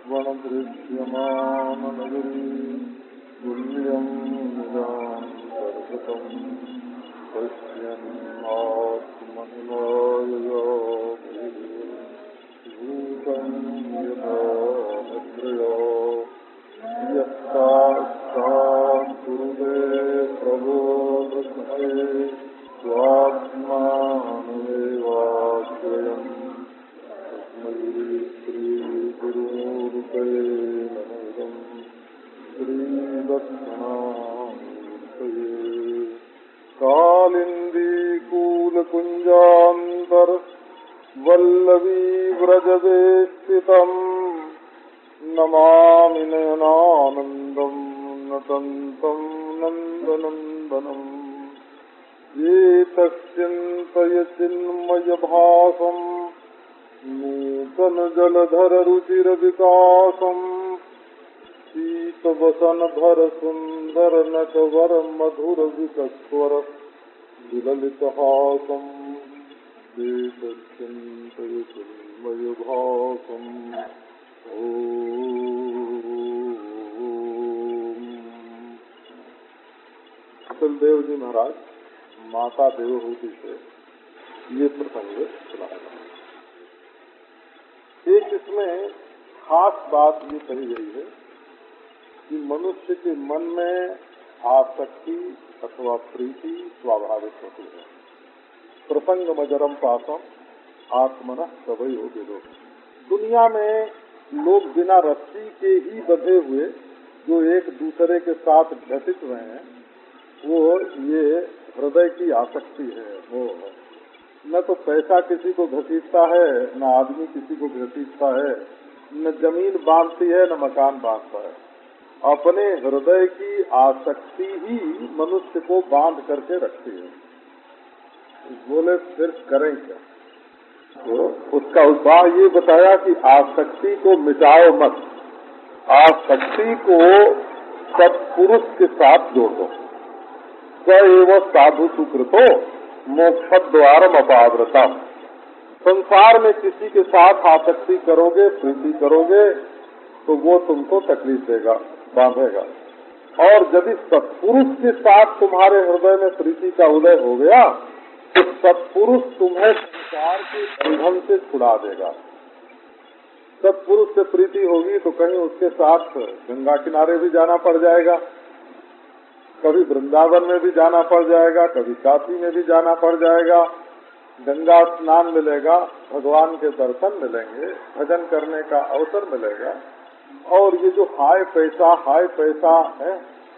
वनदृश्यमाननगरी तुल्यं निरान्तर्गतं पश्यन्नात्मनिलयया भूतं यथा निद्रया यस्तां कुरुते प्रबोधस्मै स्वात्मानमेवाश्रयम् तस्मै श्रीगुरुरूपे नमः श्रीदक्षिणामूर्तये कालिन्दीकूलकुञ्जान्तर वल्लवी व्रजवेष्टितम् नमामि नयनानन्दं नतन्तं नन्दनन्दनम् एतस्यन्तय चिन्मयभासम् नूतनजलधररुचिरविकासम् शीतवसनभर सुन्दर नटवर मधुर विकस्वर विललितहासम् एतस्यन्तय चिन्मयभासम् देव जी महाराज माता देवहूति से ये प्रसंग सुनाया। एक इसमें खास बात ये कही गई है कि मनुष्य के मन में आसक्ति अथवा प्रीति स्वाभाविक होती है। प्रसंग मजरम पासम आत्मनः सवयो विदो। दुनिया में लोग बिना रस्सी के ही बंधे हुए जो एक दूसरे के साथ घटित हुए हैं, वो ये हृदय की आसक्ति है। वो न तो पैसा किसी को घसीटता है, न आदमी किसी को घसीटता है, न जमीन बांधती है, न मकान बांधता है। अपने हृदय की आसक्ति ही मनुष्य को बांध करके रखती है। बोले फिर करें क्या? तो उसका उपाय ये बताया कि आसक्ति को मिटाओ मत, आसक्ति को सत्पुरुष के साथ जोड़ दो। स एव साधु सुकृतो मोक्ष द्वारम अपाव्रता। संसार में किसी के साथ आसक्ति करोगे, प्रीति करोगे, तो वो तुमको तकलीफ देगा, बांधेगा। और यदि सत्पुरुष के साथ तुम्हारे हृदय में प्रीति का उदय हो गया, तो सत्पुरुष तुम्हें संसार के बंधन से छुड़ा देगा। सत्पुरुष से प्रीति होगी तो कहीं उसके साथ गंगा किनारे भी जाना पड़ जाएगा, कभी वृंदावन में भी जाना पड़ जाएगा, कभी काशी में भी जाना पड़ जाएगा। गंगा स्नान मिलेगा, भगवान के दर्शन मिलेंगे, भजन करने का अवसर मिलेगा। और ये जो हाय पैसा है,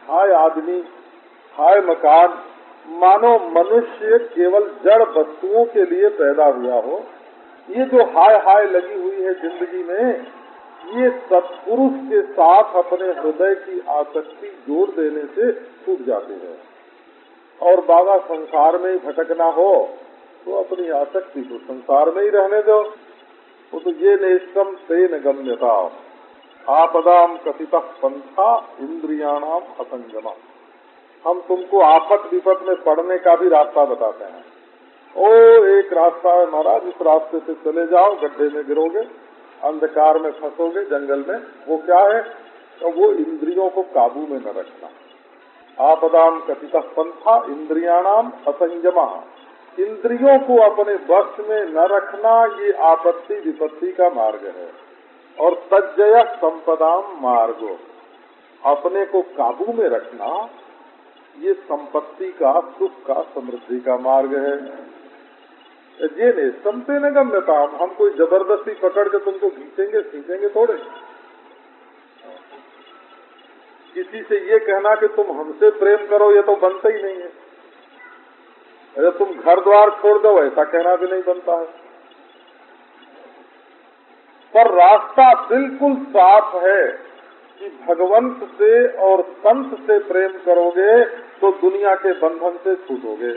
हाय आदमी, हाय मकान, मानो मनुष्य केवल जड़ वस्तुओं के लिए पैदा हुआ हो। ये जो हाय लगी हुई है जिंदगी में, ये सत्पुरुष के साथ अपने हृदय की आसक्ति जोड़ देने से छूट जाती है। और बाबा संसार में ही भटकना हो तो अपनी आसक्ति को संसार में ही रहने दो। वो तो ये नेष्टम तेन गम्यता आपदाम कथितः पंथा इंद्रियाणाम असंगमा। हम तुमको आफत विपत में पड़ने का भी रास्ता बताते हैं। ओ एक रास्ता है महाराज, इस रास्ते से चले जाओ, गड्ढे में गिरोगे, अंधकार में फंसोगे जंगल में। वो क्या है? तो वो इंद्रियों को काबू में न रखना। आपदाम कथितः पंथा इंद्रियाणाम असंयमा। इंद्रियों को अपने वश में न रखना, ये आपत्ति विपत्ति का मार्ग है। और तज्जय संपदाम मार्गो, अपने को काबू में रखना, ये संपत्ति का, सुख का, समृद्धि का मार्ग है। ये नहीं समते न गम्यता। हम कोई जबरदस्ती पकड़ के तुमको खींचेंगे थोड़े। किसी से ये कहना कि तुम हमसे प्रेम करो, ये तो बनता ही नहीं है। अरे तुम घर द्वार छोड़ दो, ऐसा कहना भी नहीं बनता है। पर रास्ता बिल्कुल साफ है कि भगवंत से और संत से प्रेम करोगे तो दुनिया के बंधन से छूटोगे,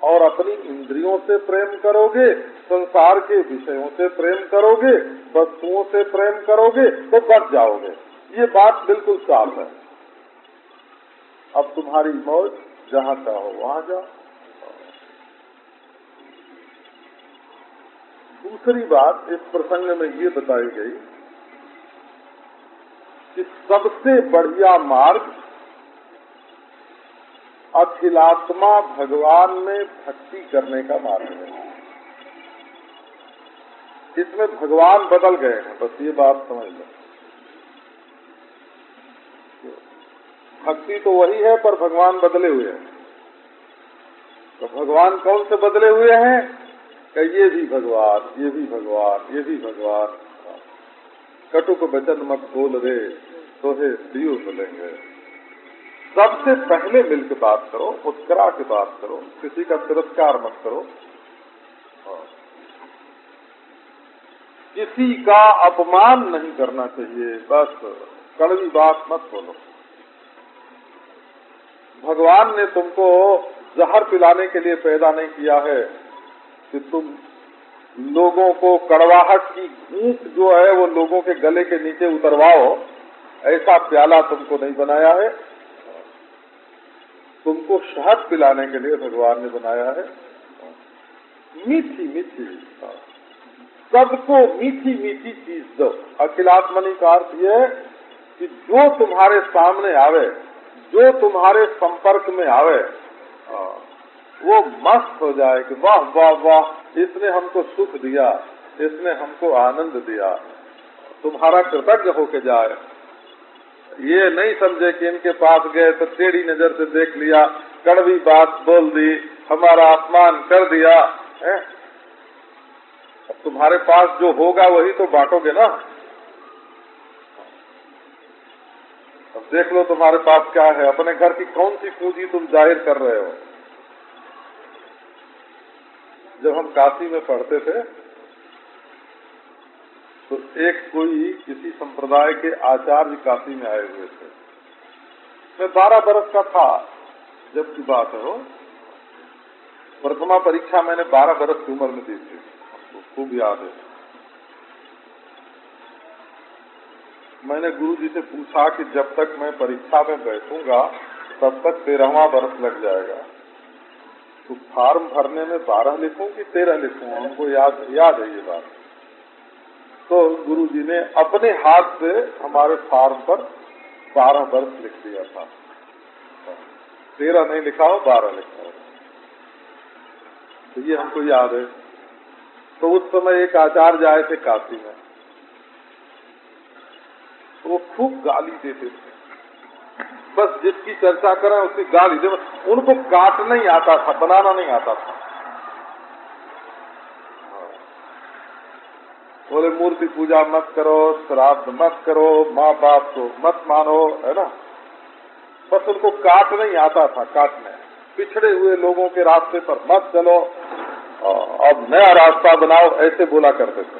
और अपनी इंद्रियों से प्रेम करोगे, संसार के विषयों से प्रेम करोगे, वस्तुओं से प्रेम करोगे तो बच जाओगे। ये बात बिल्कुल साफ है। अब तुम्हारी मौज, जहाँ चाहो वहाँ जाओ। दूसरी बात इस प्रसंग में ये बताई गई कि सबसे बढ़िया मार्ग अखिलात्मा भगवान में भक्ति करने का मार्ग है। इसमें भगवान बदल गए हैं, बस ये बात समझ लो। भक्ति तो वही है पर भगवान बदले हुए हैं। तो भगवान कौन से बदले हुए हैं कि ये भी भगवान, ये भी भगवान, ये भी भगवान। कटुक वचन मत बोल रे तोहे दियो मिलेंगे। सबसे पहले मिलकर बात करो, मुस्कुरा के बात करो, किसी का तिरस्कार मत करो, किसी का अपमान नहीं करना चाहिए। बस कड़वी बात मत बोलो। भगवान ने तुमको जहर पिलाने के लिए पैदा नहीं किया है कि तुम लोगों को कड़वाहट की ऊँट जो है वो लोगों के गले के नीचे उतरवाओ। ऐसा प्याला तुमको नहीं बनाया है। तुमको शहद पिलाने के लिए भगवान ने बनाया है। मीठी मीठी, सबको मीठी मीठी चीज दो। अखिलात्मनि का अर्थ ये है कि जो तुम्हारे सामने आवे, जो तुम्हारे संपर्क में आवे, वो मस्त हो जाए कि वाह वाह वाह, इसने हमको सुख दिया, इसने हमको आनंद दिया, तुम्हारा कृतज्ञ होके जाए। ये नहीं समझे कि इनके पास गए तो टेढ़ी नजर से देख लिया, कड़वी बात बोल दी, हमारा अपमान कर दिया है। अब तुम्हारे पास जो होगा वही तो बांटोगे ना। अब देख लो तुम्हारे पास क्या है, अपने घर की कौन सी पूंजी तुम जाहिर कर रहे हो। जब हम काशी में पढ़ते थे तो एक कोई किसी संप्रदाय के आचार्य काशी में आए हुए थे। मैं 12 बरस का था जब की बात है। वो प्रथमा परीक्षा मैंने 12 बरस की उम्र में दी थी, तो खूब याद है। मैंने गुरु जी से पूछा कि जब तक मैं परीक्षा में बैठूंगा तब तक 13वां बरस लग जाएगा, तो फार्म भरने में 12 लिखूं कि 13 लिखूं। हमको याद है ये बात। तो गुरु जी ने अपने हाथ से हमारे फार्म पर 12 वर्ष लिख दिया था। 13 नहीं लिखा हो, 12 लिखा हो। तो ये हमको याद है। तो उस समय एक आचार्य आए थे काशी में, तो वो खूब गाली देते थे। बस जिसकी चर्चा करें उसकी गाली दे। उनको काटना ही आता था, बनाना नहीं आता था। बोले मूर्ति पूजा मत करो, श्राद्ध मत करो, माँ बाप को मत मानो, है ना। बस उनको काट नहीं आता था, काटने। पिछड़े हुए लोगों के रास्ते पर मत चलो, अब नया रास्ता बनाओ, ऐसे बोला करते थे।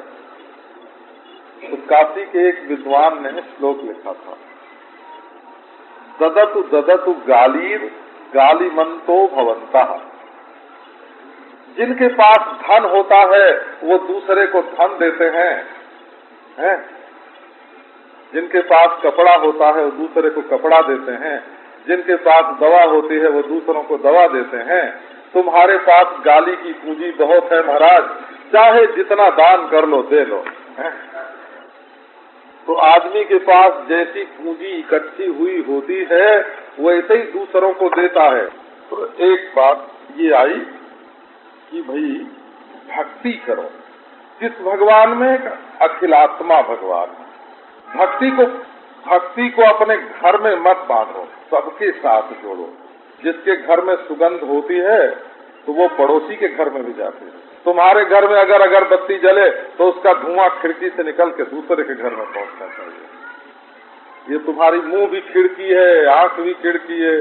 तो काशी के एक विद्वान ने श्लोक लिखा था, ददतु ददतु गालीर गालीमंतो भवन्तः। जिनके पास धन होता है वो दूसरे को धन देते हैं? जिनके पास कपड़ा होता है वो दूसरे को कपड़ा देते हैं। जिनके पास दवा होती है वो दूसरों को दवा देते हैं। तुम्हारे पास गाली की पूंजी बहुत है महाराज, चाहे जितना दान कर लो, दे लो। तो आदमी के पास जैसी पूंजी इकट्ठी हुई होती है वैसे ही दूसरों को देता है। तो एक बात ये आई कि भाई भक्ति करो। किस भगवान में? अखिलात्मा भगवान। भक्ति को अपने घर में मत बांधो, सबके साथ जोड़ो। जिसके घर में सुगंध होती है तो वो पड़ोसी के घर में भी जाती है। तुम्हारे घर में अगर अगरबत्ती जले तो उसका धुआं खिड़की से निकल के दूसरे के घर में पहुंचना चाहिए। ये तुम्हारी मुंह भी खिड़की है, आंख भी खिड़की है।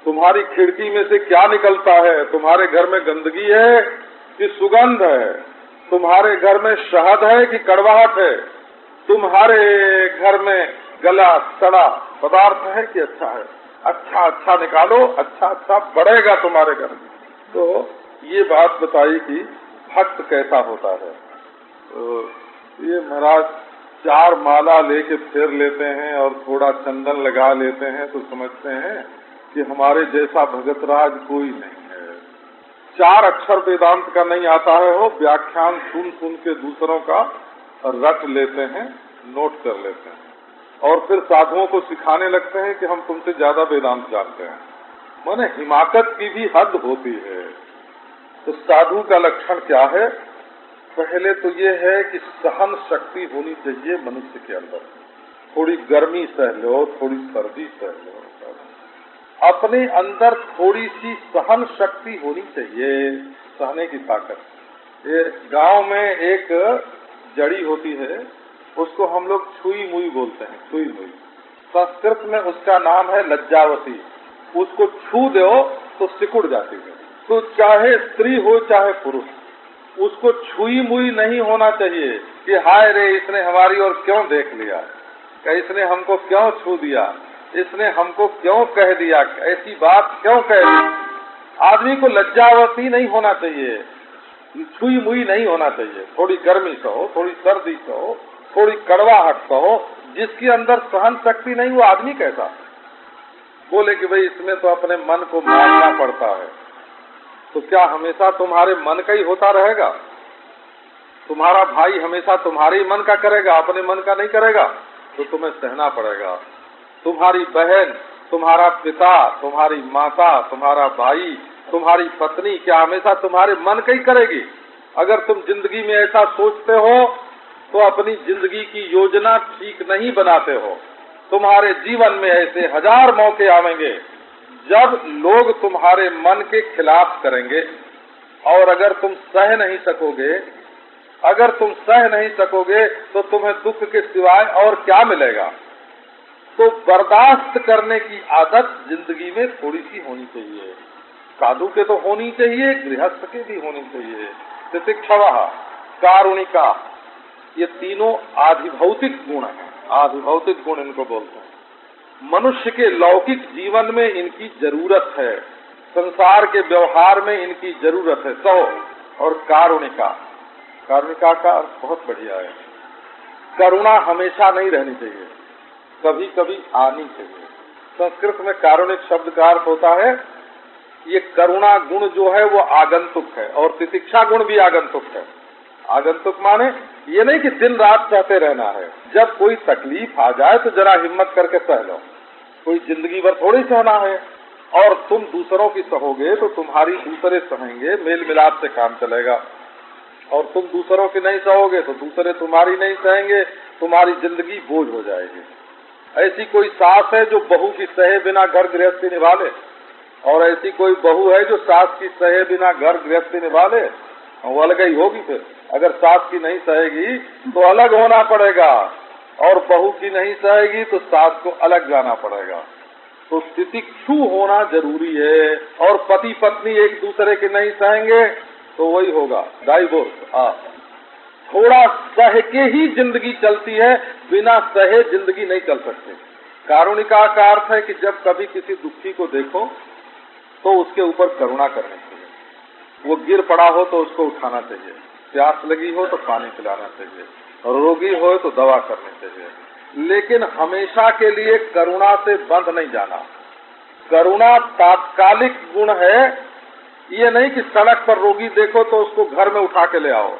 तुम्हारी खिड़की में से क्या निकलता है? तुम्हारे घर में गंदगी है कि सुगंध है? तुम्हारे घर में शहद है कि कड़वाहट है? तुम्हारे घर में गला सड़ा पदार्थ है कि अच्छा है? अच्छा अच्छा निकालो, अच्छा अच्छा बढ़ेगा तुम्हारे घर में। तो ये बात बताई कि भक्त कैसा होता है। तो ये महाराज 4 माला लेके फेर लेते हैं और थोड़ा चंदन लगा लेते हैं तो समझते हैं कि हमारे जैसा भगतराज कोई नहीं है। 4 अक्षर वेदांत का नहीं आता है, हो व्याख्यान सुन सुन के दूसरों का रट लेते हैं, नोट कर लेते हैं। और फिर साधुओं को सिखाने लगते हैं कि हम तुमसे ज्यादा वेदांत जानते हैं। माने हिमाकत की भी हद होती है। तो साधु का लक्षण क्या है? पहले तो ये है कि सहन शक्ति होनी चाहिए मनुष्य के अंदर। थोड़ी गर्मी सह लो, थोड़ी सर्दी सह लो, अपने अंदर थोड़ी सी सहन शक्ति होनी चाहिए, सहने की ताकत। ये गांव में एक जड़ी होती है, उसको हम लोग छुई मुई बोलते हैं, छुई मुई। संस्कृत में उसका नाम है लज्जावती। उसको छू दो तो सिकुड़ जाती है। तो चाहे स्त्री हो चाहे पुरुष, उसको छुई मुई नहीं होना चाहिए कि हाय रे इसने हमारी ओर क्यों देख लिया, कि इसने हमको क्यों छू दिया, इसने हमको क्यों कह दिया, ऐसी बात क्यों कह दी। आदमी को लज्जावती नहीं होना चाहिए, छुई मुई नहीं होना चाहिए। थोड़ी गर्मी सहो, थोड़ी सर्दी सहो, थोड़ी कड़वाहट सहो। जिसके अंदर सहन शक्ति नहीं, वो आदमी कैसा बोले कि भाई इसमें तो अपने मन को मारना पड़ता है। तो क्या हमेशा तुम्हारे मन का ही होता रहेगा? तुम्हारा भाई हमेशा तुम्हारे ही मन का करेगा, अपने मन का नहीं करेगा? तो तुम्हें सहना पड़ेगा। तुम्हारी बहन, तुम्हारा पिता, तुम्हारी माता, तुम्हारा भाई, तुम्हारी पत्नी क्या हमेशा तुम्हारे मन का ही करेगी? अगर तुम जिंदगी में ऐसा सोचते हो तो अपनी जिंदगी की योजना ठीक नहीं बनाते हो। तुम्हारे जीवन में ऐसे हजार मौके आवेंगे जब लोग तुम्हारे मन के खिलाफ करेंगे, और अगर तुम सह नहीं सकोगे, अगर तुम सह नहीं सकोगे तो तुम्हें दुख के सिवाय और क्या मिलेगा? तो बर्दाश्त करने की आदत जिंदगी में थोड़ी सी होनी चाहिए। साधु के तो होनी चाहिए, गृहस्थ के भी होनी चाहिए। तितिक्षवः, कारुणिका, ये तीनों आधिभौतिक गुण हैं। आधिभौतिक गुण इनको बोलते हैं। मनुष्य के लौकिक जीवन में इनकी जरूरत है, संसार के व्यवहार में इनकी जरूरत है। सहो और कारुणिका, कारुणिका का अर्थ बहुत बढ़िया है। करुणा हमेशा नहीं रहनी चाहिए, कभी कभी आनी चाहिए। संस्कृत में कारुणिक शब्द का अर्थ होता है, ये करुणा गुण जो है वो आगंतुक है, और तितिक्षा गुण भी आगंतुक है। आगंतुक माने ये नहीं कि दिन रात सहते रहना है। जब कोई तकलीफ आ जाए तो जरा हिम्मत करके सह लो। कोई जिंदगी भर थोड़ी सहना है। और तुम दूसरों की सहोगे तो तुम्हारी दूसरे सहेंगे, मेल मिलाप से काम चलेगा। और तुम दूसरों की नहीं सहोगे तो दूसरे तुम्हारी नहीं सहेंगे, तुम्हारी जिंदगी बोझ हो जाएगी। ऐसी कोई सास है जो बहू की सहे बिना घर गृहस्थी निभा ले, और ऐसी कोई बहू है जो सास की सहे बिना घर गृहस्थी निभा ले? वो अलग ही होगी। फिर अगर सास की नहीं सहेगी तो अलग होना पड़ेगा, और बहू की नहीं सहेगी तो सास को अलग जाना पड़ेगा। तो तितिक्षु होना जरूरी है। और पति पत्नी एक दूसरे के नहीं सहेंगे तो वही होगा डाइवोर्स। थोड़ा सह के ही जिंदगी चलती है, बिना सहे जिंदगी नहीं चल सकती। कारुणिका का अर्थ है कि जब कभी किसी दुखी को देखो तो उसके ऊपर करुणा करनी चाहिए। वो गिर पड़ा हो तो उसको उठाना चाहिए, प्यास लगी हो तो पानी पिलाना चाहिए, रोगी हो तो दवा करनी चाहिए। लेकिन हमेशा के लिए करुणा से बंध नहीं जाना। करुणा तात्कालिक गुण है। ये नहीं कि सड़क पर रोगी देखो तो उसको घर में उठा के ले आओ,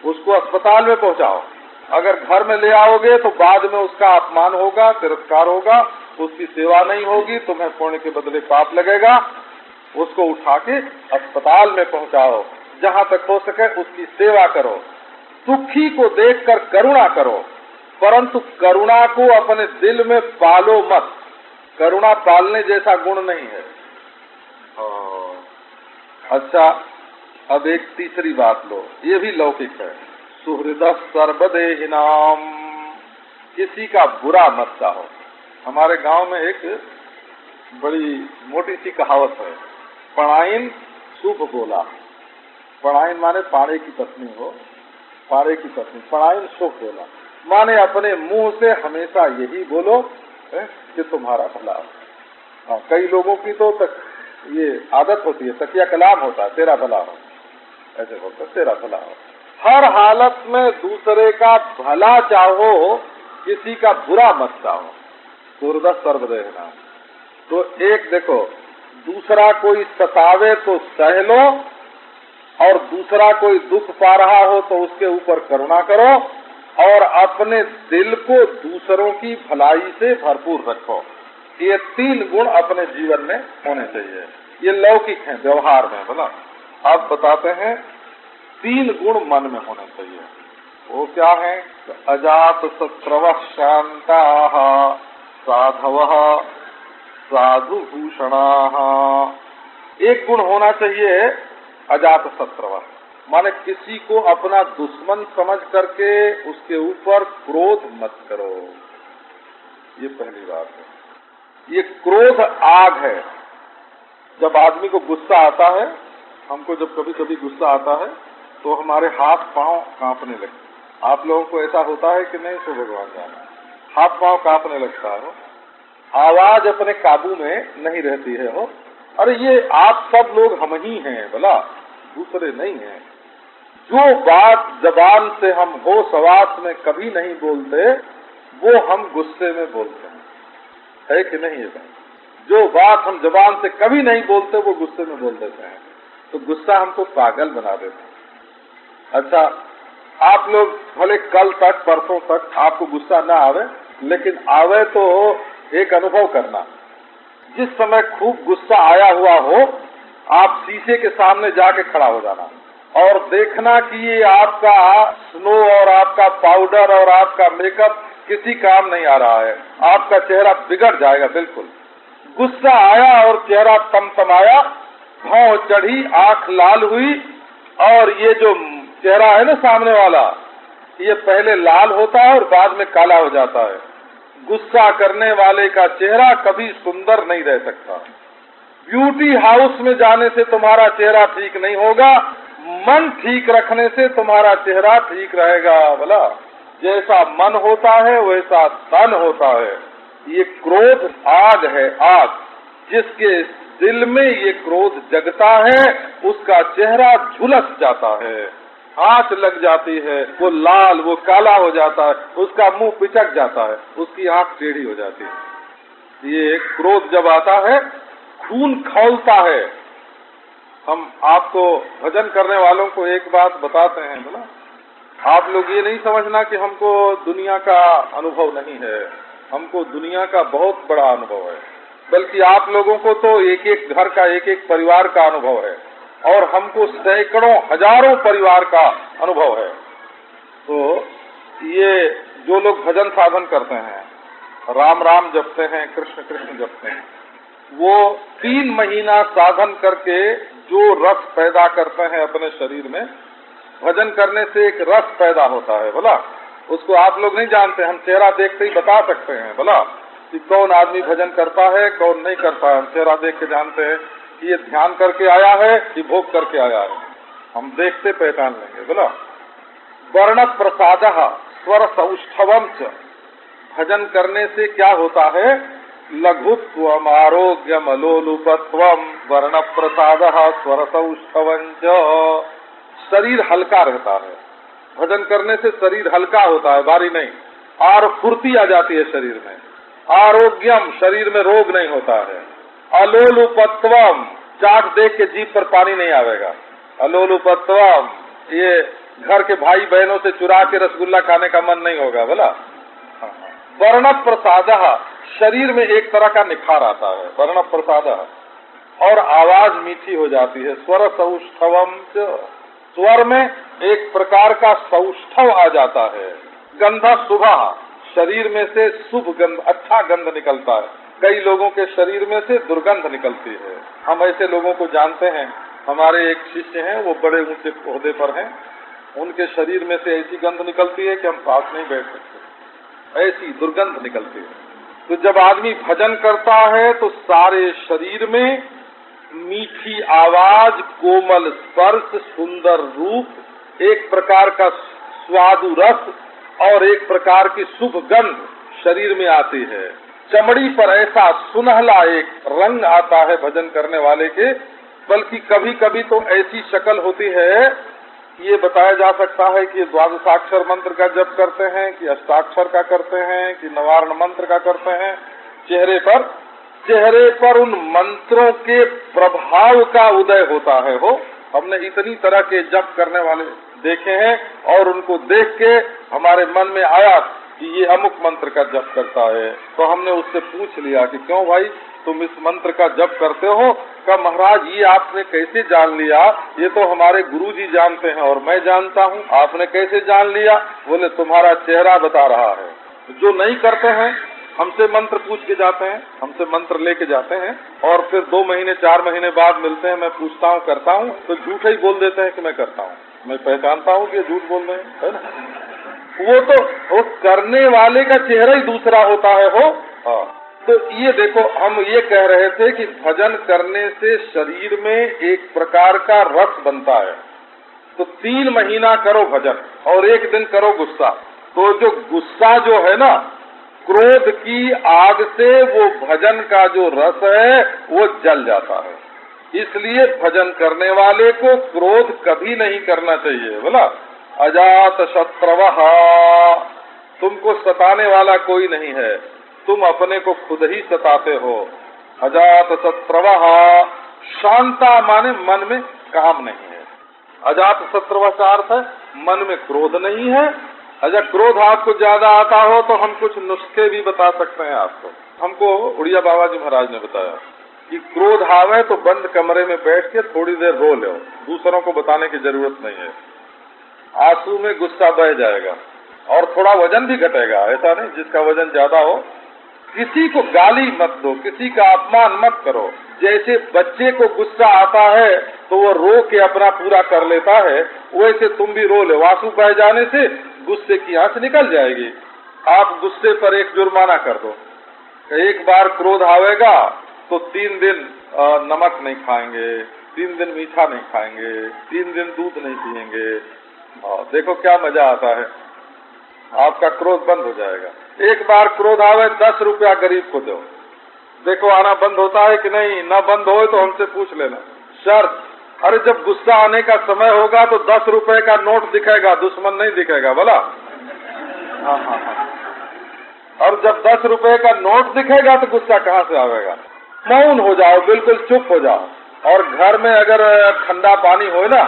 उसको अस्पताल में पहुंचाओ। अगर घर में ले आओगे तो बाद में उसका अपमान होगा, तिरस्कार होगा, उसकी सेवा नहीं होगी, तुम्हें पुण्य के बदले पाप लगेगा। उसको उठा के अस्पताल में पहुंचाओ, जहां तक हो सके उसकी सेवा करो। दुखी को देखकर करुणा करो, परंतु करुणा को अपने दिल में पालो मत। करुणा पालने जैसा गुण नहीं है। अच्छा, अब एक तीसरी बात लो, ये भी लौकिक है। सुहृदः सर्वदेहिनाम, किसी का बुरा मत चाहो। हमारे गांव में एक बड़ी मोटी सी कहावत है, पणाइन शुभ बोला। पणाइन माने पाड़े की पत्नी हो, पाड़े की पत्नी, पणाइन शुभ बोला माने अपने मुंह से हमेशा यही बोलो कि तुम्हारा भला हो। कई लोगों की तो तक ये आदत होती है, तकिया कलाम होता है, तेरा भला हो, ऐसे बोलते तेरा भला हो। हर हालत में दूसरे का भला चाहो, किसी का बुरा मत चाहो। सुहृदः सर्वदेहिनाम। तो एक देखो, दूसरा कोई सतावे तो सह लो, और दूसरा कोई दुख पा रहा हो तो उसके ऊपर करुणा करो, और अपने दिल को दूसरों की भलाई से भरपूर रखो। ये 3 गुण अपने जीवन में होने चाहिए। ये लौकिक हैं, व्यवहार में बोला। अब बताते हैं 3 गुण मन में होने चाहिए। वो क्या है? अजात शत्रव शांता साधव साधु भूषणा। एक गुण होना चाहिए अजात शत्रव, माने किसी को अपना दुश्मन समझ करके उसके ऊपर क्रोध मत करो। ये पहली बात है। ये क्रोध आग है। जब आदमी को गुस्सा आता है, हमको जब कभी कभी गुस्सा आता है तो हमारे हाथ पांव कांपने लगते। आप लोगों को ऐसा होता है कि नहीं? तो भगवान जाना, हाथ पांव कांपने लगता है, आवाज अपने काबू में नहीं रहती है। हो अरे ये आप सब लोग हम ही हैं बोला, दूसरे नहीं हैं। जो बात जबान से हम होश हवास में कभी नहीं बोलते वो हम गुस्से में बोलते हैं, है कि नहीं? ये बात, जो बात हम जबान से कभी नहीं बोलते वो गुस्से में बोल देते हैं। तो गुस्सा हमको पागल बना देता है। अच्छा, आप लोग भले कल तक परसों तक आपको गुस्सा ना आवे, लेकिन आवे तो एक अनुभव करना। जिस समय खूब गुस्सा आया हुआ हो, आप शीशे के सामने जाके खड़ा हो जाना और देखना कि ये आपका स्नो और आपका पाउडर और आपका मेकअप किसी काम नहीं आ रहा है। आपका चेहरा बिगड़ जाएगा बिल्कुल। गुस्सा आया और चेहरा तमतमाया, भौं चढ़ी, आंख लाल हुई, और ये जो चेहरा है ना सामने वाला, ये पहले लाल होता है और बाद में काला हो जाता है। गुस्सा करने वाले का चेहरा कभी सुंदर नहीं रह सकता। ब्यूटी हाउस में जाने से तुम्हारा चेहरा ठीक नहीं होगा, मन ठीक रखने से तुम्हारा चेहरा ठीक रहेगा। बोला जैसा मन होता है वैसा तन होता है। ये क्रोध आग है, आग। जिसके दिल में ये क्रोध जगता है उसका चेहरा झुलस जाता है, आंच लग जाती है, वो लाल वो काला हो जाता है, उसका मुंह पिचक जाता है, उसकी आंख टेढ़ी हो जाती है। ये क्रोध जब आता है खून खौलता है। हम आपको भजन करने वालों को एक बात बताते हैं, बोला आप लोग ये नहीं समझना कि हमको दुनिया का अनुभव नहीं है। हमको दुनिया का बहुत बड़ा अनुभव है, बल्कि आप लोगों को तो एक एक घर का एक एक परिवार का अनुभव है, और हमको सैकड़ों हजारों परिवार का अनुभव है। तो ये जो लोग भजन साधन करते हैं, राम राम जपते हैं, कृष्ण कृष्ण जपते हैं, वो 3 महीना साधन करके जो रस पैदा करते हैं अपने शरीर में, भजन करने से एक रस पैदा होता है। बोला उसको आप लोग नहीं जानते, हम चेहरा देखते ही बता सकते हैं बोला कि कौन आदमी भजन करता है कौन नहीं करता है। हम चेहरा देख के जानते हैं कि ये ध्यान करके आया है कि भोग करके आया है, हम देखते पहचान लेंगे। बोला वर्ण प्रसादः स्वर सौष्ठवम च। भजन करने से क्या होता है? लघुत्वम आरोग्यम अलोलुपत्वम वर्ण प्रसादः स्वर सौष्ठवम च। शरीर हल्का रहता है, भजन करने से शरीर हल्का होता है, भारी नहीं, और फुर्ती आ जाती है शरीर में। आरोग्यम, शरीर में रोग नहीं होता है। अलोलुपत्वम, चाट देख के जीभ पर पानी नहीं आवेगा। अलोलुपत्वम, ये घर के भाई बहनों से चुरा के रसगुल्ला खाने का मन नहीं होगा। बोला वर्ण प्रसादः, शरीर में एक तरह का निखार आता है, वर्ण प्रसादः, और आवाज मीठी हो जाती है। स्वर सौष्ठवम च, स्वर में एक प्रकार का सौष्ठव आ जाता है। गंध शुभः, शरीर में से शुभ गंध, अच्छा गंध निकलता है। कई लोगों के शरीर में से दुर्गंध निकलती है। हम ऐसे लोगों को जानते हैं। हमारे एक शिष्य हैं, वो बड़े ऊंचे ओहदे पर हैं, उनके शरीर में से ऐसी गंध निकलती है कि हम पास नहीं बैठ सकते, ऐसी दुर्गंध निकलती है। तो जब आदमी भजन करता है तो सारे शरीर में मीठी आवाज, कोमल स्पर्श, सुंदर रूप, एक प्रकार का स्वादु रस और एक प्रकार की शुभ गंध शरीर में आती है। चमड़ी पर ऐसा सुनहला एक रंग आता है भजन करने वाले के, बल्कि कभी कभी तो ऐसी शक्ल होती है, ये बताया जा सकता है कि द्वादशाक्षर मंत्र का जप करते हैं कि अष्टाक्षर का करते हैं कि नवार्ण मंत्र का करते हैं। चेहरे पर उन मंत्रों के प्रभाव का उदय होता है। हो हमने इतनी तरह के जप करने वाले देखे हैं और उनको देख के हमारे मन में आया कि ये अमुक मंत्र का जप करता है, तो हमने उससे पूछ लिया कि क्यों भाई तुम इस मंत्र का जप करते हो? का महाराज ये आपने कैसे जान लिया? ये तो हमारे गुरुजी जानते हैं और मैं जानता हूँ, आपने कैसे जान लिया? बोले तुम्हारा चेहरा बता रहा है। जो नहीं करते हैं हमसे मंत्र पूछ के जाते हैं, हमसे मंत्र लेके जाते हैं और फिर 2 महीने 4 महीने बाद मिलते हैं, मैं पूछता हूँ करता हूँ, तो झूठ ही बोल देते हैं कि मैं करता हूँ। मैं पहचानता हूँ कि झूठ बोल रहे हैं, है ना? वो करने वाले का चेहरा ही दूसरा होता है हो। हाँ, तो ये देखो हम ये कह रहे थे कि भजन करने से शरीर में एक प्रकार का रस बनता है। तो 3 महीना करो भजन और 1 दिन करो गुस्सा, तो जो गुस्सा जो है ना, क्रोध की आग से वो भजन का जो रस है वो जल जाता है। इसलिए भजन करने वाले को क्रोध कभी नहीं करना चाहिए। बोला अजात शत्रवः, तुमको सताने वाला कोई नहीं है, तुम अपने को खुद ही सताते हो। अजात शत्रवः, शांता माने मन में काम नहीं है। अजात शत्रवः का अर्थ है मन में क्रोध नहीं है। अगर क्रोध आपको ज्यादा आता हो तो हम कुछ नुस्खे भी बता सकते हैं आपको। हमको उड़िया बाबा जी महाराज ने बताया कि क्रोध आवे तो बंद कमरे में बैठ के थोड़ी देर रो लो, दूसरों को बताने की जरूरत नहीं है। आंसू में गुस्सा बह जाएगा और थोड़ा वजन भी घटेगा, ऐसा नहीं जिसका वजन ज्यादा हो। किसी को गाली मत दो, किसी का अपमान मत करो। जैसे बच्चे को गुस्सा आता है तो वो रो के अपना पूरा कर लेता है, वैसे तुम भी रो लो। आंसू बह जाने से गुस्से की आंच निकल जाएगी। आप गुस्से पर एक जुर्माना कर दो। एक बार क्रोध आवेगा तो 3 दिन नमक नहीं खाएंगे, 3 दिन मीठा नहीं खाएंगे, 3 दिन दूध नहीं पिएंगे। देखो क्या मजा आता है, आपका क्रोध बंद हो जाएगा। एक बार क्रोध आवे 10 रुपया गरीब को दो, देखो आना बंद होता है कि नहीं। न बंद हो तो हमसे पूछ लेना। शर्त, अरे जब गुस्सा आने का समय होगा तो 10 रुपए का नोट दिखेगा, दुश्मन नहीं दिखेगा। बोला हाँ हाँ हाँ। और जब 10 रुपए का नोट दिखेगा तो गुस्सा कहाँ से आवेगा? मौन हो जाओ, बिल्कुल चुप हो जाओ। और घर में अगर ठंडा पानी हो ना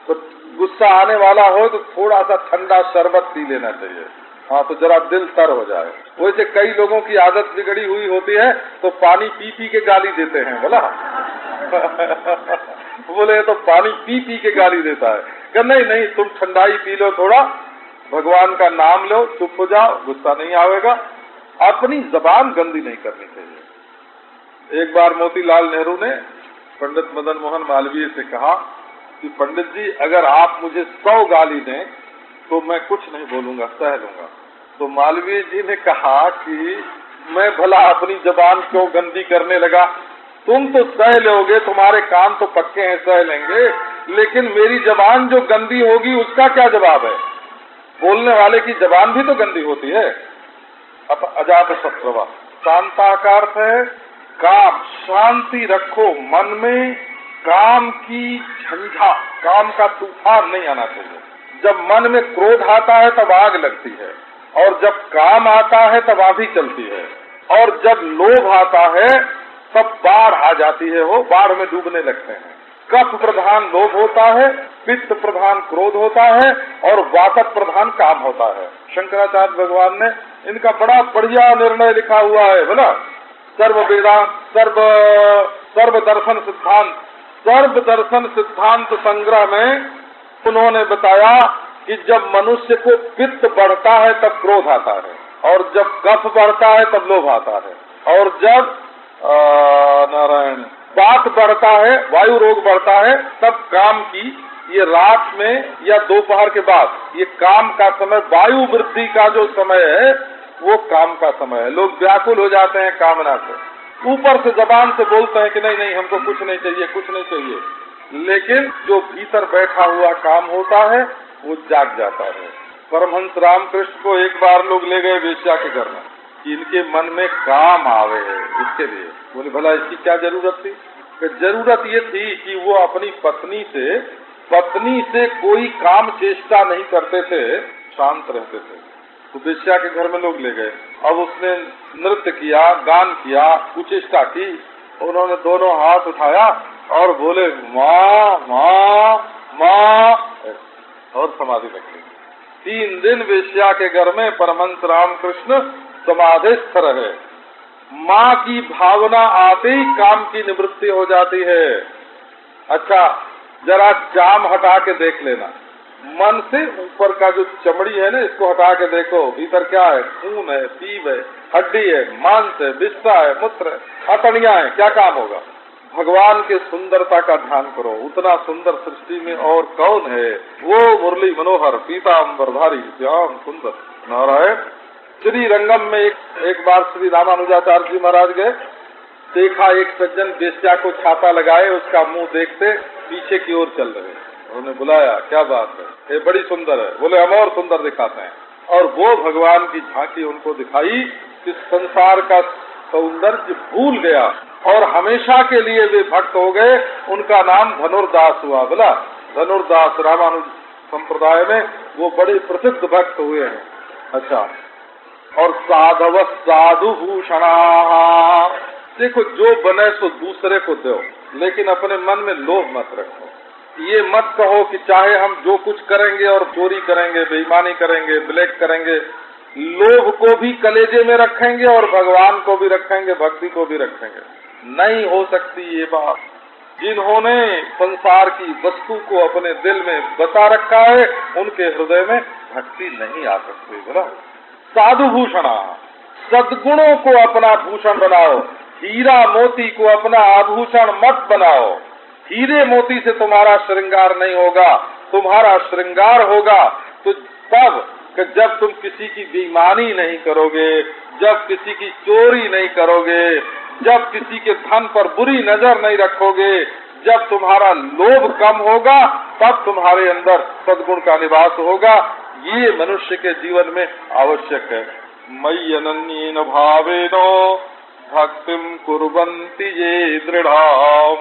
तो गुस्सा आने वाला हो तो थोड़ा सा ठंडा शरबत पी लेना चाहिए। हाँ, तो जरा दिल तर हो जाए। वैसे कई लोगों की आदत बिगड़ी हुई होती है तो पानी पी पी के गाली देते हैं। बोला बोले तो पानी पी पी के गाली देता है। कि नहीं नहीं, तुम ठंडाई पी लो, थोड़ा भगवान का नाम लो, चुप हो जाओ, गुस्सा नहीं आवेगा। अपनी जबान गंदी नहीं करनी चाहिए। एक बार मोतीलाल नेहरू ने पंडित मदन मोहन मालवीय से कहा कि पंडित जी अगर आप मुझे 100 गाली दें तो मैं कुछ नहीं बोलूंगा, सह लूंगा। तो मालवीय जी ने कहा कि मैं भला अपनी जबान क्यों गंदी करने लगा? तुम तो सह लोगे, तुम्हारे कान तो पक्के हैं, सह लेंगे, लेकिन मेरी जबान जो गंदी होगी उसका क्या जवाब है? बोलने वाले की जबान भी तो गंदी होती है। अब अजात शत्रवः, शांता का अर्थ है काम, शांति रखो मन में। काम की झंझा, काम का तूफान नहीं आना चाहिए। जब मन में क्रोध आता है तब आग लगती है, और जब काम आता है तब आंधी चलती है, और जब लोभ आता है तब बाढ़ आ जाती है, वो बाढ़ में डूबने लगते हैं। कफ प्रधान लोभ होता है, पित्त प्रधान क्रोध होता है, और वातक प्रधान काम होता है। शंकराचार्य भगवान ने इनका बड़ा बढ़िया निर्णय लिखा हुआ है। बोला सर्व दर्शन सिद्धांत, सर्व दर्शन सिद्धांत संग्रह में उन्होंने बताया कि जब मनुष्य को पित्त बढ़ता है तब क्रोध आता है, और जब कफ बढ़ता है तब लोभ आता है, और जब नारायण वात बढ़ता है, वायु रोग बढ़ता है, तब काम की, ये रात में या दोपहर के बाद, ये काम का समय, वायु वृद्धि का जो समय है वो काम का समय है। लोग व्याकुल हो जाते हैं कामना से, ऊपर से जबान से बोलते हैं कि नहीं नहीं हमको कुछ नहीं चाहिए, कुछ नहीं चाहिए, लेकिन जो भीतर बैठा हुआ काम होता है वो जाग जाता है। परमहंस रामकृष्ण को एक बार लोग ले गए वेश्या के घर में कि इनके मन में काम आवे है, इसके लिए। बोले भला इसकी क्या जरूरत थी? कि जरूरत ये थी कि वो अपनी पत्नी से कोई काम चेष्टा नहीं करते थे, शांत रहते थे। तो वेश्या के घर में लोग ले गए। अब उसने नृत्य किया, गान किया, कुचेष्टा की। उन्होंने दोनों हाथ उठाया और बोले माँ माँ माँ और समाधि लगती। 3 दिन वेश्या के घर में परमहंस रामकृष्ण समाधिस्थ रहे। माँ की भावना आते ही काम की निवृत्ति हो जाती है। अच्छा, जरा जाम हटा के देख लेना, मन से ऊपर का जो चमड़ी है ना, इसको हटा के देखो, भीतर क्या है? खून है, पीप है, हड्डी है, मांस है, विष्ठा है, मूत्र है, अतड़ियां है, क्या काम होगा? भगवान के सुंदरता का ध्यान करो। उतना सुंदर सृष्टि में और कौन है? वो मुरली मनोहर पीताम्बरधारी श्याम सुंदर नारायण। श्री रंगम में एक बार श्री रामानुजाचार्य जी महाराज गए, देखा एक सज्जन वेश्या को छाता लगाए, उसका मुंह देखते पीछे की ओर चल रहे। उन्होंने बुलाया, क्या बात है? ये बड़ी सुंदर है। बोले हम और सुंदर दिखाते हैं। और वो भगवान की झांकी उनको दिखाई कि संसार का सौंदर्य भूल गया और हमेशा के लिए वे भक्त हो गए। उनका नाम धनुर्दास हुआ। बोला धनुर्दास रामानुज संप्रदाय में वो बड़े प्रसिद्ध भक्त हुए हैं। अच्छा, और साधव साधु भूषणा, देखो जो बने सो दूसरे को दो, लेकिन अपने मन में लोभ मत रखो। ये मत कहो कि चाहे हम जो कुछ करेंगे और चोरी करेंगे, बेईमानी करेंगे, ब्लैक करेंगे, लोभ को भी कलेजे में रखेंगे और भगवान को भी रखेंगे, भक्ति को भी रखेंगे। नहीं हो सकती ये बात। जिन्होंने संसार की वस्तु को अपने दिल में बसा रखा है, उनके हृदय में भक्ति नहीं आ सकती। बोला साधु भूषणा, सद्गुणों को अपना भूषण बनाओ, हीरा मोती को अपना आभूषण मत बनाओ। हीरे मोती से तुम्हारा श्रृंगार नहीं होगा, तुम्हारा श्रृंगार होगा तो तब कि जब तुम किसी की बेईमानी नहीं करोगे, जब किसी की चोरी नहीं करोगे, जब किसी के धन पर बुरी नजर नहीं रखोगे, जब तुम्हारा लोभ कम होगा, तब तुम्हारे अंदर सद्गुण का निवास होगा। ये मनुष्य के जीवन में आवश्यक है। मयि अनन्येन भावेनो भक्तिम कुर्वन्ति ये दृढ़ाम।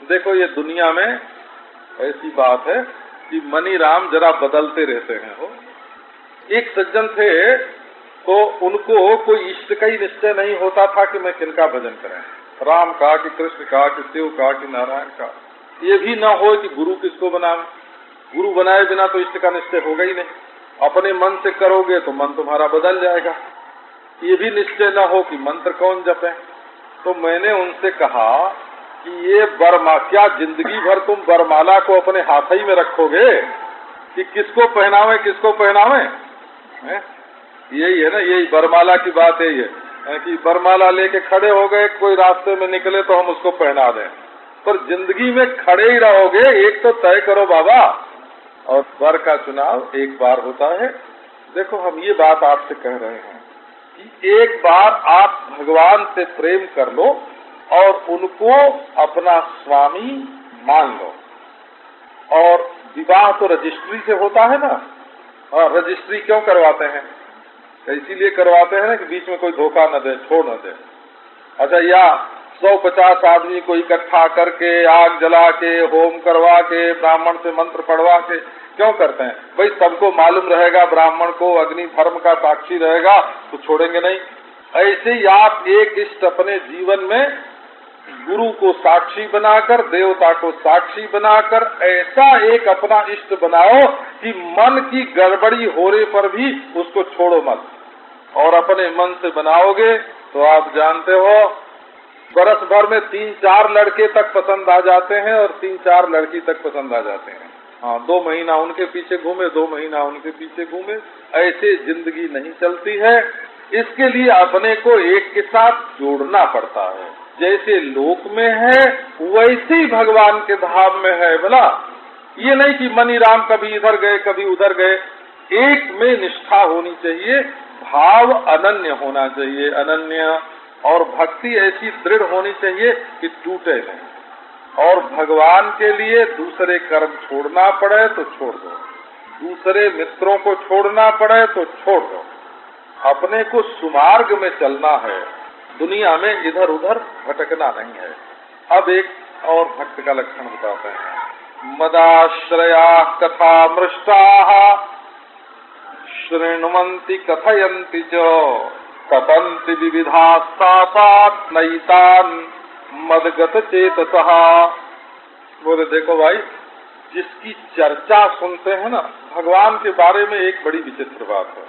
देखो ये दुनिया में ऐसी बात है कि मनी राम जरा बदलते रहते हैं। हो एक सज्जन थे तो उनको कोई इष्ट का ही निश्चय नहीं होता था कि मैं किनका भजन करें, राम का कि कृष्ण का कि शिव का कि नारायण का। ये भी न हो कि गुरु किसको बनावे, गुरु बनाए बिना तो इष्ट का निश्चय होगा ही नहीं। अपने मन से करोगे तो मन तुम्हारा बदल जाएगा। ये भी निश्चय न हो कि मंत्र कौन जपे। तो मैंने उनसे कहा कि ये क्या जिंदगी भर तुम वरमाला को अपने हाथ ही में रखोगे कि किसको पहनावे किसको पहनावे? यही है ना, यही वरमाला की बात यही है कि वरमाला लेके खड़े हो गए, कोई रास्ते में निकले तो हम उसको पहना दें। पर जिंदगी में खड़े ही रहोगे, एक तो तय करो बाबा। और वर का चुनाव एक बार होता है। देखो हम ये बात आपसे कह रहे हैं कि एक बार आप भगवान से प्रेम कर लो और उनको अपना स्वामी मान लो। और विवाह तो रजिस्ट्री से होता है ना। और रजिस्ट्री क्यों करवाते हैं? इसीलिए करवाते हैं ना कि बीच में कोई धोखा न दे, छोड़ न दे। अच्छा, या 150 आदमी को इकट्ठा करके आग जला के होम करवा के ब्राह्मण से मंत्र पढ़वा के क्यों करते हैं? भाई सबको मालूम रहेगा, ब्राह्मण को अग्नि धर्म का साक्षी रहेगा तो छोड़ेंगे नहीं। ऐसे ही आप एक इष्ट अपने जीवन में गुरु को साक्षी बनाकर, देवता को साक्षी बनाकर ऐसा एक अपना इष्ट बनाओ कि मन की गड़बड़ी होने पर भी उसको छोड़ो मत। और अपने मन से बनाओगे तो आप जानते हो बरस भर में 3-4 लड़के तक पसंद आ जाते हैं और 3-4 लड़की तक पसंद आ जाते हैं। हाँ, 2 महीना उनके पीछे घूमे, 2 महीना उनके पीछे घूमे, ऐसे जिंदगी नहीं चलती है। इसके लिए अपने को एक के साथ जोड़ना पड़ता है। जैसे लोक में है वैसे ही भगवान के धाम में है। बोला ये नहीं कि मनी राम कभी इधर गए कभी उधर गए। एक में निष्ठा होनी चाहिए, भाव अनन्य होना चाहिए, अनन्य। और भक्ति ऐसी दृढ़ होनी चाहिए कि टूटे नहीं। और भगवान के लिए दूसरे कर्म छोड़ना पड़े तो छोड़ दो, दूसरे मित्रों को छोड़ना पड़े तो छोड़ दो। अपने को सुमार्ग में चलना है, दुनिया में इधर उधर भटकना नहीं है। अब एक और भक्त का लक्षण बताते हैं। मदाश्रया कथा मृष्टाः शृण्वन्ति कथयन्ति च कथन्ति विविधास्तापात् नैतान् मदगत चेतसः। बोले देखो भाई, जिसकी चर्चा सुनते हैं ना भगवान के बारे में, एक बड़ी विचित्र बात है।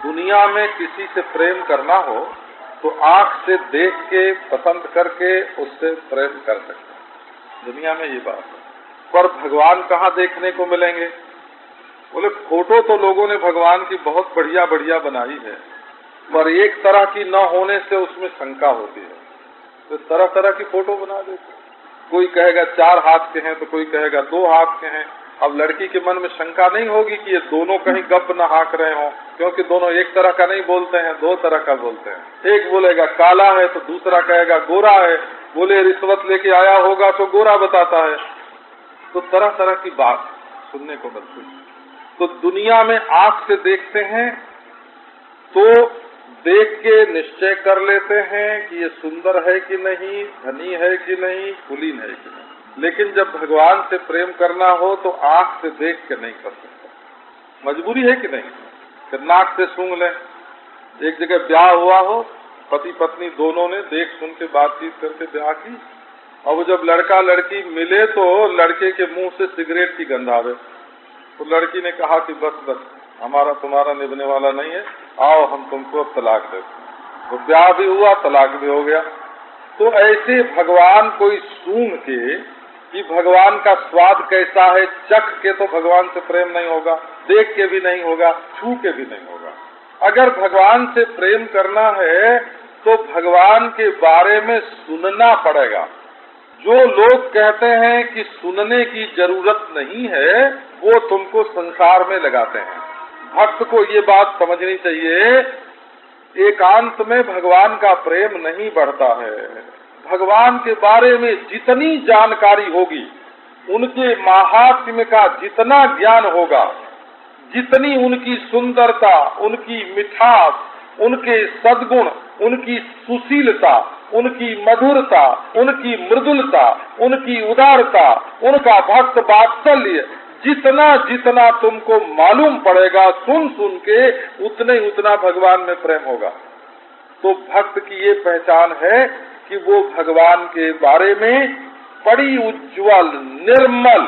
दुनिया में किसी से प्रेम करना हो तो आंख से देख के पसंद करके उससे प्रेम कर सकते हैं, दुनिया में ये बात है। पर भगवान कहाँ देखने को मिलेंगे? बोले फोटो तो लोगों ने भगवान की बहुत बढ़िया बढ़िया बनाई है, पर एक तरह की न होने से उसमें शंका होती है, तो तरह तरह की फोटो बना देते। कोई कहेगा 4 हाथ के हैं तो कोई कहेगा 2 हाथ के हैं। अब लड़की के मन में शंका नहीं होगी कि ये दोनों कहीं गप न हाँक रहे हों, क्योंकि दोनों एक तरह का नहीं बोलते हैं, 2 तरह का बोलते हैं। एक बोलेगा काला है तो दूसरा कहेगा गोरा है। बोले रिश्वत लेके आया होगा तो गोरा बताता है। तो तरह तरह की बात सुनने को मिलती है। तो दुनिया में आंख से देखते हैं तो देख के निश्चय कर लेते हैं कि ये सुंदर है कि नहीं, धनी है कि नहीं, कुलीन है कि नहीं। लेकिन जब भगवान से प्रेम करना हो तो आंख से देख के नहीं कर सकता। मजबूरी है कि नहीं, कि नाक से सूंघ लें। एक जगह ब्याह हुआ हो, पति पत्नी दोनों ने देख सुन के बातचीत करके ब्याह की, और जब लड़का लड़की मिले तो लड़के के मुंह से सिगरेट की गंध आवे, तो लड़की ने कहा कि बस बस हमारा तुम्हारा निभने वाला नहीं है, आओ हम तुमको अब तलाक देते हैं। तो ब्याह भी हुआ, तलाक भी हो गया। तो ऐसे भगवान कोई सूंघ के कि भगवान का स्वाद कैसा है चख के तो भगवान से प्रेम नहीं होगा, देख के भी नहीं होगा, छू के भी नहीं होगा। अगर भगवान से प्रेम करना है तो भगवान के बारे में सुनना पड़ेगा। जो लोग कहते हैं कि सुनने की जरूरत नहीं है, वो तुमको संसार में लगाते हैं। भक्त को ये बात समझनी चाहिए, एकांत में भगवान का प्रेम नहीं बढ़ता है। भगवान के बारे में जितनी जानकारी होगी, उनके महात्म्य का जितना ज्ञान होगा, जितनी उनकी सुंदरता, उनकी मिठास, उनके सद्गुण, उनकी सुशीलता, उनकी मधुरता, उनकी मृदुलता, उनकी उदारता, उनका भक्त वात्सल्य, जितना जितना तुमको मालूम पड़ेगा सुन सुन के, उतना भगवान में प्रेम होगा। तो भक्त की ये पहचान है कि वो भगवान के बारे में बड़ी उज्ज्वल निर्मल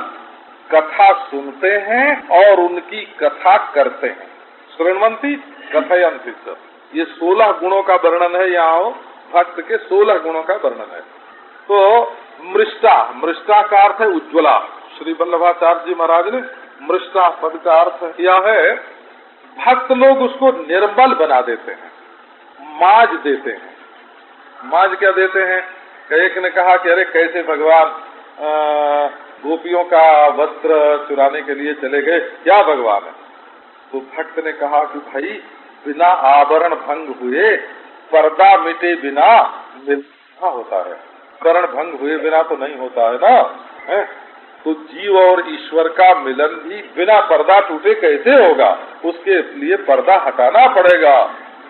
कथा सुनते हैं और उनकी कथा करते हैं। श्रृण्वन्ति कथयन्ति च। ये 16 गुणों का वर्णन है। यहाँ भक्त के 16 गुणों का वर्णन है। तो मृष्टा का अर्थ है उज्ज्वला। श्री वल्लभाचार्य जी महाराज ने मृष्टा पद का अर्थ किया है, भक्त लोग उसको निर्मल बना देते हैं, माज देते हैं। माज क्या देते हैं? एक ने कहा कि अरे कैसे भगवान गोपियों का वस्त्र चुराने के लिए चले गए, क्या भगवान है? तो भक्त ने कहा कि भाई बिना आभरण भंग हुए, पर्दा मिटे बिना मिलना होता है, करण भंग हुए बिना तो नहीं होता है ना है? तो जीव और ईश्वर का मिलन भी बिना पर्दा टूटे कैसे होगा? उसके लिए पर्दा हटाना पड़ेगा।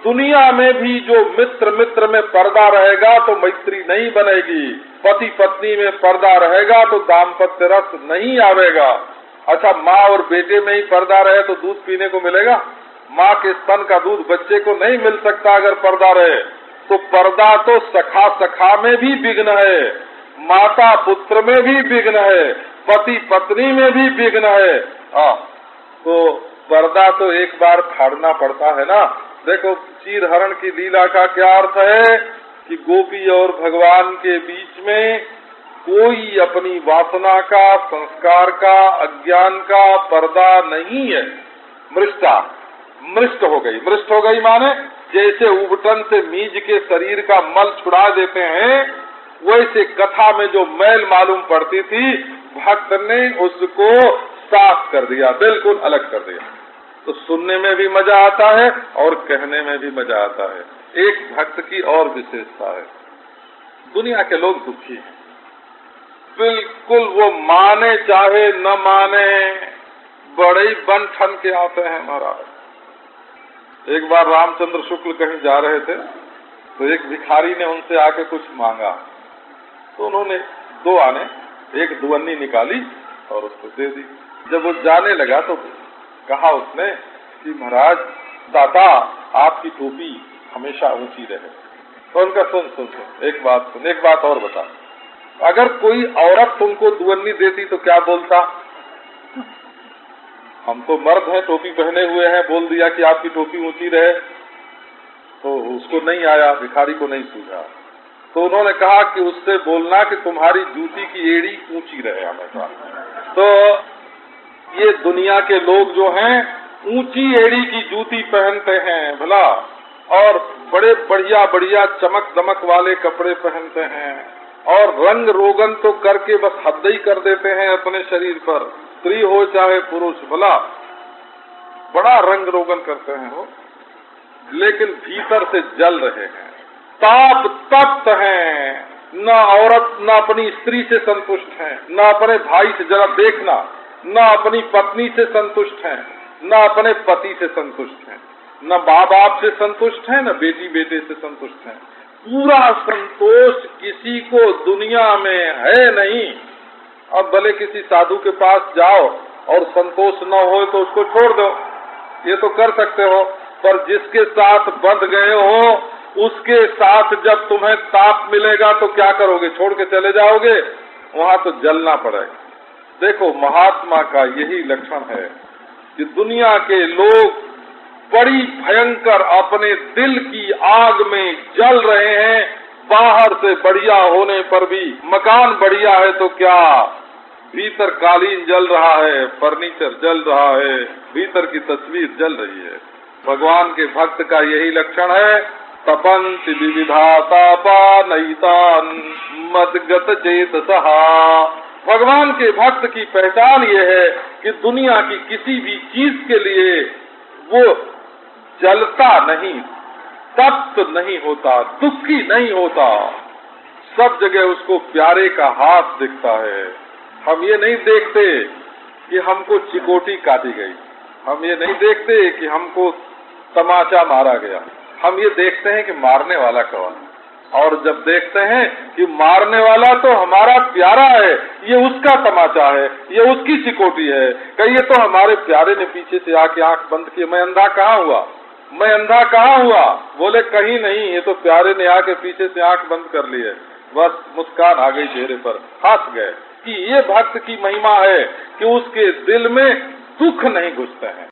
दुनिया में भी जो मित्र में पर्दा रहेगा तो मैत्री नहीं बनेगी, पति पत्नी में पर्दा रहेगा तो दाम्पत्य रस नहीं आवेगा। अच्छा, माँ और बेटे में ही पर्दा रहे तो दूध पीने को मिलेगा? माँ के स्तन का दूध बच्चे को नहीं मिल सकता अगर पर्दा रहे। तो पर्दा तो सखा सखा में भी विघ्न है, माता पुत्र में भी विघ्न है, पति पत्नी में भी विघ्न है। तो पर्दा तो एक बार फाड़ना पड़ता है ना। देखो, चीरहरण की लीला का क्या अर्थ है कि गोपी और भगवान के बीच में कोई अपनी वासना का, संस्कार का, अज्ञान का पर्दा नहीं है। मृष्ट हो गई माने जैसे उबटन से मीज के शरीर का मल छुड़ा देते हैं, वैसे कथा में जो मैल मालूम पड़ती थी भक्त ने उसको साफ कर दिया, बिल्कुल अलग कर दिया। तो सुनने में भी मजा आता है और कहने में भी मजा आता है। एक भक्त की और विशेषता है, दुनिया के लोग दुखी हैं, बिल्कुल वो माने चाहे न माने बड़े ही बन ठन के आते हैं महाराज। एक बार रामचंद्र शुक्ल कहीं जा रहे थे तो एक भिखारी ने उनसे आके कुछ मांगा, तो उन्होंने 2 आने, एक दुवन्नी निकाली और उसको दे दी। जब वो जाने लगा तो कहा उसने कि महाराज दादा आपकी टोपी हमेशा ऊंची रहे। तो उनका सुन एक बात और बता, अगर कोई औरत तुमको दुअन्नी देती तो क्या बोलता? हम तो मर्द हैं, टोपी पहने हुए हैं, बोल दिया कि आपकी टोपी ऊंची रहे, तो उसको नहीं आया, भिखारी को नहीं सूझा। तो उन्होंने कहा कि उससे बोलना कि तुम्हारी जूती की एड़ी ऊंची रहे हमेशा। तो ये दुनिया के लोग जो हैं ऊंची एड़ी की जूती पहनते हैं भला, और बड़े बढ़िया बढ़िया चमक दमक वाले कपड़े पहनते हैं, और रंग रोगन तो करके बस हद ही कर देते हैं अपने शरीर पर, स्त्री हो चाहे पुरुष, भला बड़ा रंग रोगन करते हैं वो, लेकिन भीतर से जल रहे हैं, ताप तप्त हैं, न औरत न अपनी स्त्री से संतुष्ट हैं, न अपने भाई से, जरा देखना, न अपनी पत्नी से संतुष्ट हैं, न अपने पति से संतुष्ट हैं, न माँ बाप से संतुष्ट हैं, न बेटी बेटे से संतुष्ट हैं। पूरा संतोष किसी को दुनिया में है नहीं। अब भले किसी साधु के पास जाओ और संतोष न हो तो उसको छोड़ दो, ये तो कर सकते हो, पर जिसके साथ बंध गए हो उसके साथ जब तुम्हें ताप मिलेगा तो क्या करोगे? छोड़ के चले जाओगे? वहाँ तो जलना पड़ेगा। देखो, महात्मा का यही लक्षण है कि दुनिया के लोग बड़ी भयंकर अपने दिल की आग में जल रहे हैं। बाहर से बढ़िया होने पर भी, मकान बढ़िया है तो क्या, भीतर कालीन जल रहा है, फर्नीचर जल रहा है, भीतर की तस्वीर जल रही है। भगवान के भक्त का यही लक्षण है। तपंति विविधातापा नैतान मदगत चेतसः। भगवान के भक्त की पहचान ये है कि दुनिया की किसी भी चीज के लिए वो जलता नहीं, तप्त नहीं होता, दुखी नहीं होता, सब जगह उसको प्यारे का हाथ दिखता है। हम ये नहीं देखते कि हमको चिकोटी काटी गई, हम ये नहीं देखते कि हमको तमाचा मारा गया, हम ये देखते हैं कि मारने वाला कौन है। और जब देखते हैं कि मारने वाला तो हमारा प्यारा है, ये उसका तमाचा है, ये उसकी चिकोटी है, कहीं ये तो हमारे प्यारे ने पीछे से आके आंख बंद की, मैं अंधा कहाँ हुआ, मैं अंधा कहाँ हुआ? बोले कहीं नहीं, ये तो प्यारे ने आके पीछे से आंख बंद कर ली है, बस मुस्कान आ गई चेहरे पर, हंस गए। कि ये भक्त की महिमा है कि उसके दिल में दुख नहीं घुसते हैं।